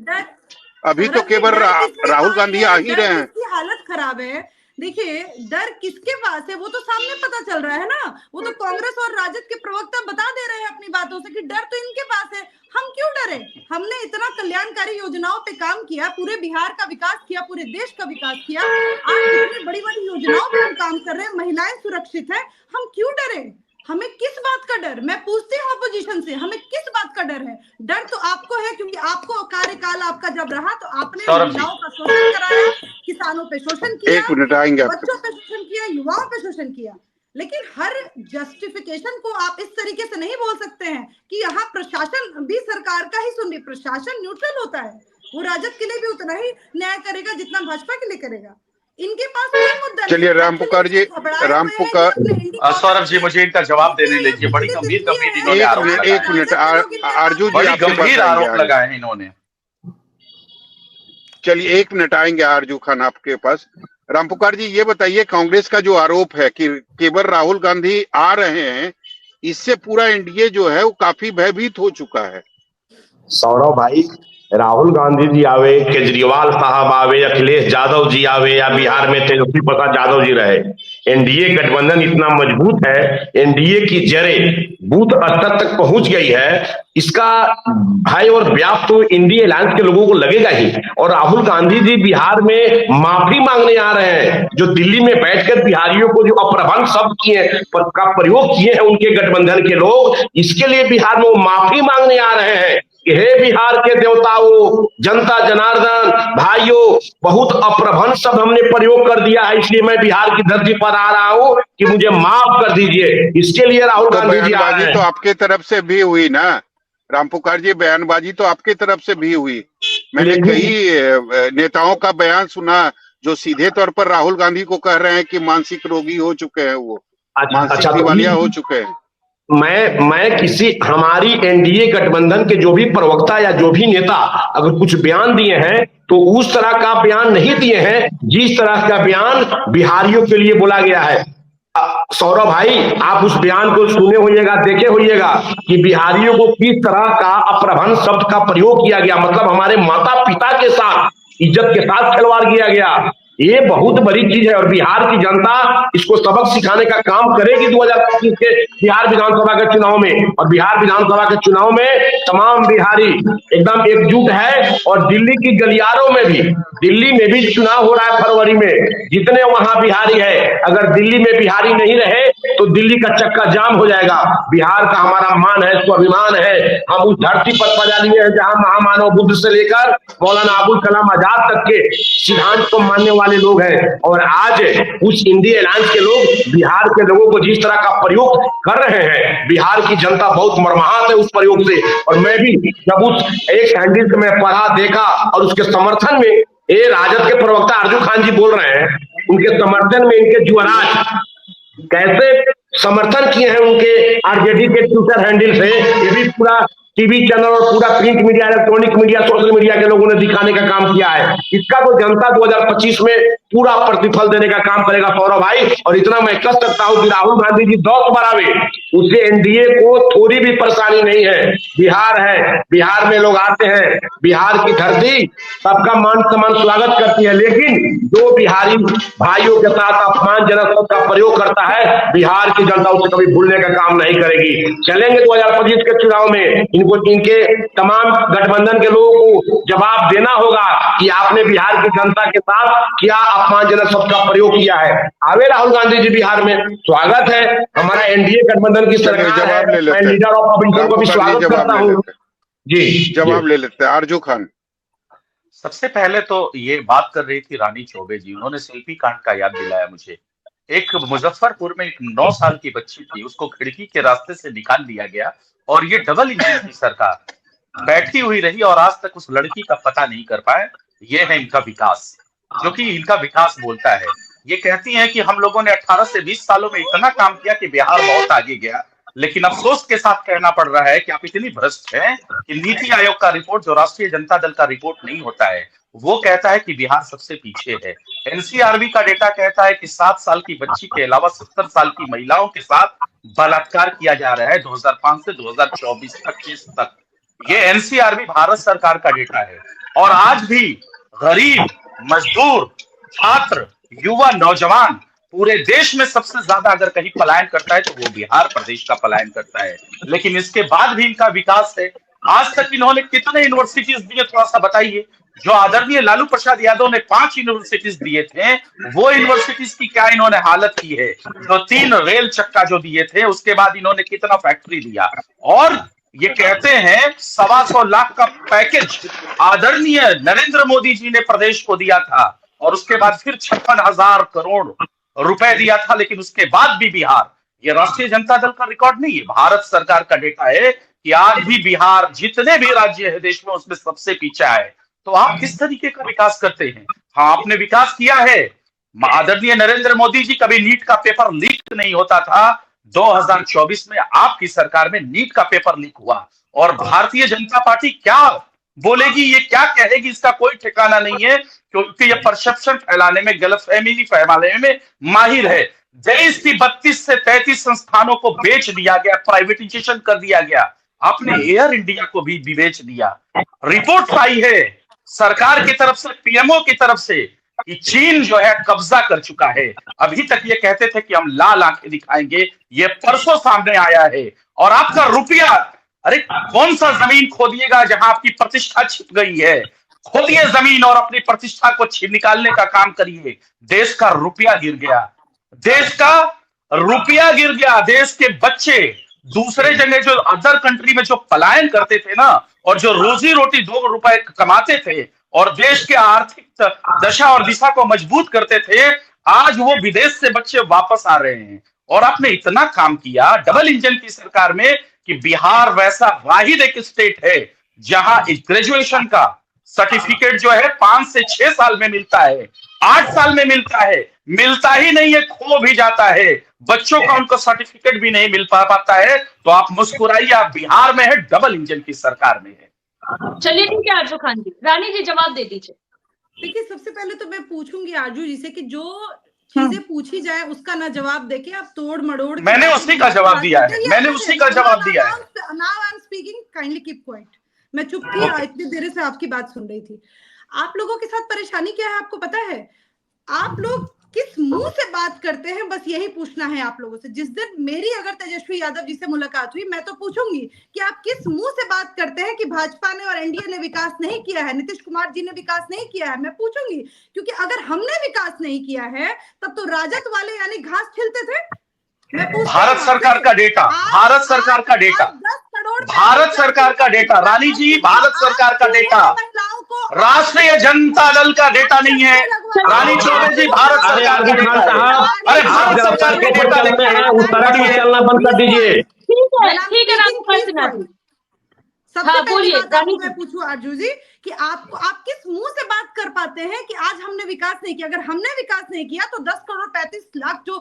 अभी तो केवल राहुल गांधी आ ही रहे हैं। इसकी हालत खराब है। देखिए, डर किसके पास है वो तो सामने पता चल रहा है ना। वो तो कांग्रेस और राजद के प्रवक्ता बता दे रहे हैं अपनी बातों से कि डर तो इनके पास है। हम क्यों डरे? हमने इतना कल्याणकारी योजनाओं पे काम किया, पूरे बिहार का विकास किया, पूरे देश का विकास किया। आज इतनी बड़ी बड़ी योजनाओं पे हम काम कर रहे हैं, महिलाएं सुरक्षित है, हम क्यों डरे? हमें किस बात का डर? मैं पूछती हूँ अपोजिशन से, हमें किस बात का डर है? डर तो आपको है क्योंकि आपको कार्यकाल आपका जब रहा तो आपने महिलाओं का शोषण कराया, किसानों पे शोषण किया, बच्चों पे शोषण किया, युवाओं पे शोषण किया। लेकिन हर जस्टिफिकेशन को आप इस तरीके से नहीं बोल सकते हैं कि यहाँ प्रशासन भी सरकार का ही सुन रही। प्रशासन न्यूट्रल होता है, वो राजद के लिए भी उतना ही न्याय करेगा जितना भाजपा के लिए करेगा। इनके पास कोई मुद्दा नहीं। चलिए राम पुकार जी, राम पुकार, सौरभ जी मुझे इनका जवाब देने लीजिए। बड़ी गंभीर इन्होंने आरोप लगाए, एक मिनट आरजू जी, बड़ी आपके पास गंभीर आरोप आएंगे। लगाए हैं इन्होंने। चलिए 1 मिनट आएंगे आरजू खान आपके पास। राम पुकार जी ये बताइए, कांग्रेस का जो आरोप है कि केवल राहुल गांधी आ रहे हैं, इससे पूरा एनडीए जो है वो काफी भयभीत हो चुका है। सौरभ भाई, राहुल गांधी जी आवे, केजरीवाल साहब आवे, अखिलेश यादव जी आवे, या बिहार में तेजस्वी प्रसाद यादव जी रहे, एनडीए गठबंधन इतना मजबूत है, एनडीए की जड़ें बूथ स्तर तक पहुंच गई है, इसका भय और व्याप तो इंडिया अलायंस के लोगों को लगेगा ही। और राहुल गांधी जी बिहार में माफी मांगने आ रहे हैं, जो दिल्ली में बैठकर बिहारियों को जो अप्रभंग शब्द किए का प्रयोग किए हैं उनके गठबंधन के लोग, इसके लिए बिहार में वो माफी मांगने आ रहे हैं कि हे बिहार के देवताओं, जनता जनार्दन भाइयों, बहुत अप्रभंग शब्द हमने प्रयोग कर दिया है, इसलिए मैं बिहार की धरती पर आ रहा हूं कि मुझे माफ कर दीजिए। इसके लिए राहुल गांधी जी आ रहे हैं। तो आपके तरफ से भी हुई ना राम पुकार जी, बयानबाजी तो आपके तरफ से भी हुई। मैंने कई नेताओं का बयान सुना जो सीधे तौर पर राहुल गांधी को कह रहे हैं कि मानसिक रोगी हो चुके हैं, वो मानसिक दिवालिया हो चुके हैं। मैं किसी हमारी एनडीए गठबंधन के जो भी प्रवक्ता या जो भी नेता अगर कुछ बयान दिए हैं तो उस तरह का बयान नहीं दिए हैं जिस तरह का बयान बिहारियों के लिए बोला गया है। सौरभ भाई, आप उस बयान को सुने होइएगा, देखे होइएगा कि बिहारियों को किस तरह का अप्रभंग शब्द का प्रयोग किया गया, मतलब हमारे माता पिता के साथ, इज्जत के साथ खिलवाड़ किया गया। ये बहुत बड़ी चीज है और बिहार की जनता इसको सबक सिखाने का काम करेगी 2025 के बिहार विधानसभा के चुनाव में। और बिहार विधानसभा के चुनाव में तमाम बिहारी एकदम एकजुट है। और दिल्ली की गलियारों में भी, दिल्ली में भी चुनाव हो रहा है फरवरी में, जितने वहां बिहारी है, अगर दिल्ली में बिहारी नहीं रहे तो दिल्ली का चक्का जाम हो जाएगा। बिहार का हमारा मान है, स्वाभिमान है, हम उस धरती पर पैदा लिए हैं जहां महामानव बुद्ध से लेकर मौलाना अबुल कलाम आजाद तक के सिद्धांत को मानने वाले लोग हैं। और आज उस इंडिया अलायंस के लोग बिहार के लोगों को जिस तरह का प्रयोग कर रहे हैं, बिहार की जनता बहुत मर्माहत है उस प्रयोग से। और मैं भी जब उस एक हैंडल को मैं पढ़ा, देखा और उसके समर्थन में ये राजद के प्रवक्ता आरजू खान जी बोल रहे हैं, उनके समर्थन में इनके युवराज कैसे समर्थन किए हैं उनके आरजेडी के ट्विटर हैंडल से, ये भी पूरा टीवी चैनल और पूरा print media, electronic media, social media के लोगों ने दिखाने का काम किया है। इसका तो जनता 2025 में पूरा प्रतिफल देने का काम करेगा सौरभ भाई। और इतना मैं कह सकता हूं कि राहुल गांधी जी 10 बार आवे, उससे एनडीए को थोड़ी भी परेशानी नहीं है। बिहार है, बिहार में लोग आते हैं, बिहार की धरती सबका मान सम्मान स्वागत करती है, लेकिन जो बिहारी भाइयों के साथ अपमानजनक शब्द का प्रयोग करता है, बिहार की जनता उसे कभी भूलने का काम नहीं करेगी। चलेंगे 2025 के चुनाव में इनको, इनके तमाम गठबंधन के लोगों को जवाब देना होगा कि आपने बिहार की जनता के साथ क्या अपमानजनक शब्द का प्रयोग किया है। आवे राहुल गांधी जी बिहार में, स्वागत है, हमारा एनडीए गठबंधन की सरकार है, मैं लीडर ऑफ ऑपोजिशन को भी स्वागत करता हूँ जी। जवाब ले लेते हैं आरजू खान। सबसे पहले तो ये बात कर रही थी रानी चौबे जी, उन्होंने शिल्पी कांड का याद दिलाया मुझे। एक मुजफ्फरपुर में एक 9 साल की बच्ची थी, उसको खिड़की के रास्ते से निकाल दिया गया और ये डबल इंजन की सरकार बैठी हुई रही और आज तक उस लड़की का पता नहीं कर पाए। ये है इनका विकास, जो कि इनका विकास बोलता है। ये कहती हैं कि हम लोगों ने 18 से 20 सालों में इतना काम किया कि बिहार बहुत आगे गया, लेकिन अफसोस के साथ कहना पड़ रहा है कि आप इतनी भ्रष्ट हैं कि नीति आयोग का रिपोर्ट, जो राष्ट्रीय जनता दल का रिपोर्ट नहीं होता है, वो कहता है कि बिहार सबसे पीछे है। एनसीआरबी का डेटा कहता है कि 7 साल की बच्ची के अलावा 70 साल की महिलाओं के साथ बलात्कार किया जा रहा है 2005 से 2024-25 तक। ये एनसीआरबी भारत सरकार का डेटा है। और आज भी गरीब, मजदूर, छात्र, युवा, नौजवान पूरे देश में सबसे ज्यादा अगर कहीं पलायन करता है तो वो बिहार प्रदेश का पलायन करता है। लेकिन इसके बाद भी इनका विकास है। आज तक इन्होंने कितने यूनिवर्सिटीज दिए, थोड़ा सा बताइए। जो आदरणीय लालू प्रसाद यादव ने 5 यूनिवर्सिटीज दिए थे, वो यूनिवर्सिटीज की क्या इन्होंने हालत की है। जो 3 रेल चक्का जो दिए थे, उसके बाद इन्होंने कितना फैक्ट्री दिया। और ये कहते हैं 125 लाख का पैकेज आदरणीय नरेंद्र मोदी जी ने प्रदेश को दिया था और उसके बाद फिर 56,000 करोड़ रुपए दिया था। लेकिन उसके बाद भी बिहार, ये राष्ट्रीय जनता दल का रिकॉर्ड नहीं है, भारत सरकार का डेटा है कि आज भी बिहार जितने भी राज्य है देश में उसमें सबसे पीछे है। तो आप किस तरीके का विकास करते हैं? हाँ, आपने विकास किया है, आदरणीय नरेंद्र मोदी जी, कभी नीट का पेपर लीक नहीं होता था। 2024 में आपकी सरकार में नीट का पेपर लीक हुआ और भारतीय जनता पार्टी क्या बोलेगी, ये क्या कहेगी, इसका कोई ठिकाना नहीं है, क्योंकि ये परसेप्शन फैलाने में, गलतफहमी फैलाने में माहिर है। देश की 32 से 33 संस्थानों को बेच दिया गया, प्राइवेटाइजेशन कर दिया गया। आपने एयर इंडिया को भी बेच दिया। रिपोर्ट आई है सरकार की तरफ से, पीएमओ की तरफ से, कि चीन जो है कब्जा कर चुका है। अभी तक ये कहते थे कि हम लाल आंखें दिखाएंगे, ये परसों सामने आया है। और आपका रुपया, अरे कौन सा जमीन खोदिएगा जहां आपकी प्रतिष्ठा छिप गई है? खोदिए जमीन और अपनी प्रतिष्ठा को निकालने का काम करिए। देश का रुपया गिर गया, देश का रुपया गिर गया। देश के बच्चे दूसरे जगह जो अदर कंट्री में जो पलायन करते थे ना, और जो रोजी रोटी 2 रुपए कमाते थे और देश के आर्थिक दशा और दिशा को मजबूत करते थे, आज वो विदेश से बच्चे वापस आ रहे हैं। और आपने इतना काम किया डबल इंजन की सरकार में कि बिहार वैसा वाहिद एक स्टेट है जहां ग्रेजुएशन का सर्टिफिकेट जो है 5 से 6 साल में मिलता है, 8 साल में मिलता है, मिलता ही नहीं है, खो भी जाता है। बच्चों का उनको सर्टिफिकेट भी नहीं मिल पाता है। तो आप मुस्कुराइए, आप बिहार में है, डबल इंजन की सरकार में है। चलिए ठीक है आरजू खान जी, रानी जी जवाब दे दीजिए। देखिए, सबसे पहले तो मैं पूछूंगी आरजू जी से कि जो चीजें पूछी जाए उसका ना जवाब देके आप तोड़ मड़ोड़, मैंने उसी का जवाब दिया है, मैंने उसी का जवाब दिया है। Now I am speaking, kindly keep quiet. मैं चुप थी, इतनी देर से आपकी बात सुन रही थी। आप लोगों के साथ परेशानी क्या है आपको पता है? आप लोग किस मुंह से बात करते हैं, बस यही पूछना है आप लोगों से। जिस दिन मेरी अगर तेजस्वी यादव जी से मुलाकात हुई, मैं तो पूछूंगी कि आप किस मुंह से बात करते हैं कि भाजपा ने और एनडीए ने विकास नहीं किया है, नीतीश कुमार जी ने विकास नहीं किया है। मैं पूछूंगी, क्योंकि अगर हमने विकास नहीं किया है तब तो राजद वाले यानी घास खिलते थे। भारत सरकार का डेटा, भारत सरकार का डेटा, भारत सरकार का डेटा, रानी जी, भारत सरकार का डेटा, राष्ट्रीय जनता दल का डेटा नहीं है। रानी चौबे जी, भारत सरकार का डेटा है। अरे भारत सरकार के डेटा लेते हैं, उस तरह से चलना बंद कर दीजिए। ठीक है रानी, सबसे पहली बात आपको मैं पूछूं आरजू जी कि आप किस मुंह से बात कर पाते हैं कि आज हमने विकास नहीं किया? अगर हमने विकास नहीं किया तो 10 करोड़ 35 लाख जो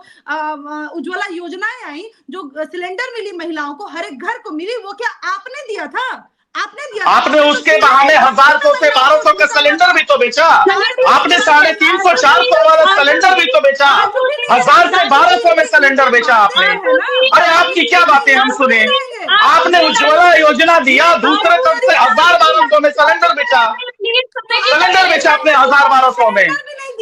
उज्ज्वला योजनाएं आई, जो सिलेंडर मिली महिलाओं को, हर एक घर को मिली, वो क्या आपने दिया था? आपने उसके बहाने 1000 से 1200 का सिलेंडर भी तो बेचा। आपने 350 400 वाला सिलेंडर भी तो बेचा। 1000 से 1200 में सिलेंडर बेचा आपने। अरे आपकी क्या बातें हम सुने? आपने उज्ज्वला योजना दिया, दूसरे तरफ से 1000-1200 में सिलेंडर बेचा। आपने 1000-1200 में।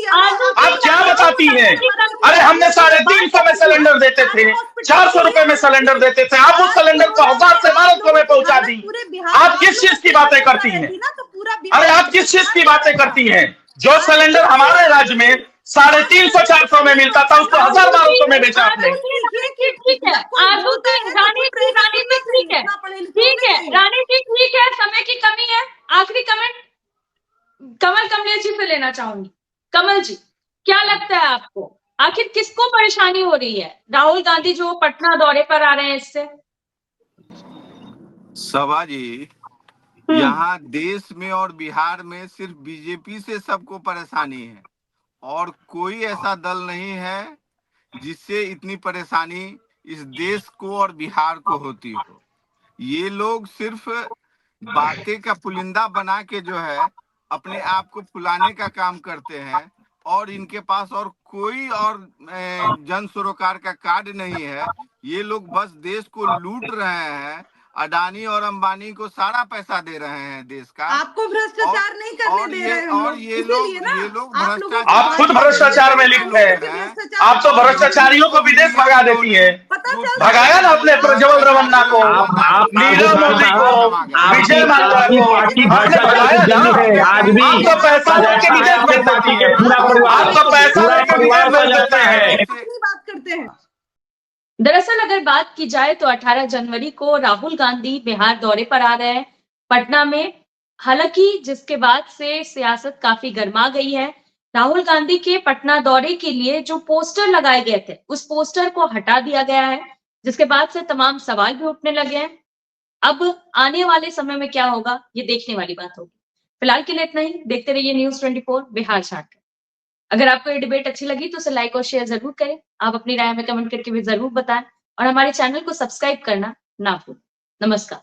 आप क्या बताती हैं? अरे हमने 350 में सिलेंडर देते थे, 400 रुपए में सिलेंडर देते थे, आप उस सिलेंडर को 1000 से 1200 में पहुंचा दी। आप किस चीज की बातें करती हैं? अरे आप किस चीज की बातें करती हैं? जो सिलेंडर हमारे राज्य में 350-400 में मिलता था, उसको 1000-1200 में बेचा आपने। ठीक है रानी जी, ठीक है, समय की कमी है। आखिरी कमेंट कमल कमलेश जी से लेना चाहूंगी। कमल जी, क्या लगता है आपको, आखिर किसको परेशानी हो रही है? राहुल गांधी जो पटना दौरे पर आ रहे हैं, इससे? सभा जी, यहाँ देश में और बिहार में सिर्फ बीजेपी से सबको परेशानी है और कोई ऐसा दल नहीं है जिससे इतनी परेशानी इस देश को और बिहार को होती हो। ये लोग सिर्फ बातें का पुलिंदा बना के जो है अपने आप को फुलाने का काम करते हैं और इनके पास और कोई और जन सरोकार का कार्ड नहीं है। ये लोग बस देश को लूट रहे हैं, अडानी और अंबानी को सारा पैसा दे रहे हैं देश का। आपको भ्रष्टाचार नहीं करने दे रहे हैं और ये लोग भ्रष्टाचार, आप खुद भ्रष्टाचार में लिप्त हैं। आप तो भ्रष्टाचारियों को विदेश भगा देती हैं। भगाया ना आपने प्रज्वल रमन्ना को, नीरव मोदी को, विजय माल्या को, आज भी आपको पैसा लेके विदेश भेज देती है। आपको पैसा लेके विदेश भेज देते हैं। बात करते हैं। दरअसल अगर बात की जाए तो 18 जनवरी को राहुल गांधी बिहार दौरे पर आ रहे हैं पटना में। हालांकि जिसके बाद से सियासत काफी गर्मा गई है। राहुल गांधी के पटना दौरे के लिए जो पोस्टर लगाए गए थे, उस पोस्टर को हटा दिया गया है, जिसके बाद से तमाम सवाल भी उठने लगे हैं। अब आने वाले समय में क्या होगा, ये देखने वाली बात होगी। फिलहाल के लिए इतना ही। देखते रहिए News 24 बिहार झारखंड। अगर आपको ये डिबेट अच्छी लगी तो उसे लाइक और शेयर जरूर करें। आप अपनी राय में कमेंट करके भी जरूर बताएं और हमारे चैनल को सब्सक्राइब करना ना भूलें। नमस्कार।